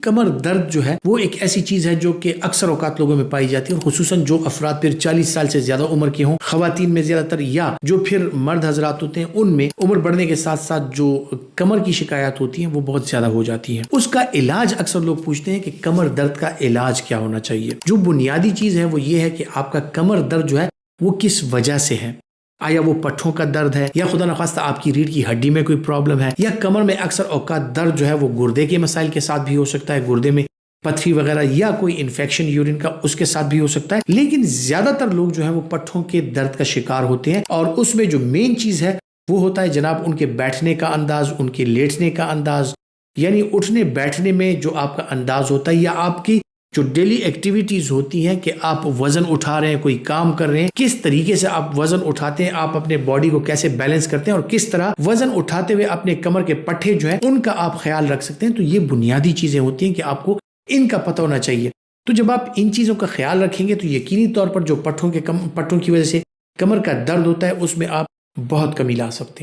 कमर दर्द जो है वो एक ऐसी चीज है जो कि अक्सर औकात लोगों में पाई जाती है, और खुसूसन जो अफराद फिर 40 साल से ज्यादा उम्र के हों, खवातीन में ज्यादातर, या जो फिर मर्द हजरात होते हैं उनमें उम्र बढ़ने के साथ साथ जो कमर की शिकायत होती है वो बहुत ज्यादा हो जाती है। उसका इलाज अक्सर लोग पूछते हैं कि कमर दर्द का इलाज क्या होना चाहिए। जो बुनियादी चीज है वो ये है कि आपका कमर दर्द जो है वो किस वजह से है। आया वो पट्ठों का दर्द है, या खुदा न खास्ता आपकी रीढ़ की हड्डी में कोई प्रॉब्लम है, या कमर में अक्सर औकात दर्द जो है वो गुर्दे के मसाइल के साथ भी हो सकता है, गुर्दे में पथरी वगैरह या कोई इन्फेक्शन यूरिन का उसके साथ भी हो सकता है। लेकिन ज्यादातर लोग जो है वो पट्ठों के दर्द का शिकार होते हैं, और उसमें जो मेन चीज है वो होता है जनाब उनके बैठने का अंदाज, उनके लेटने का अंदाज, यानी उठने बैठने में जो आपका अंदाज होता है, या आपकी जो डेली एक्टिविटीज होती हैं कि आप वजन उठा रहे हैं, कोई काम कर रहे हैं, किस तरीके से आप वजन उठाते हैं, आप अपने बॉडी को कैसे बैलेंस करते हैं, और किस तरह वजन उठाते हुए अपने कमर के पट्टे जो है उनका आप ख्याल रख सकते हैं। तो ये बुनियादी चीजें होती हैं कि आपको इनका पता होना चाहिए। तो जब आप इन चीजों का ख्याल रखेंगे तो यकीनी तौर पर जो पट्टों की वजह से कमर का दर्द होता है उसमें आप बहुत कमी ला सकते हैं।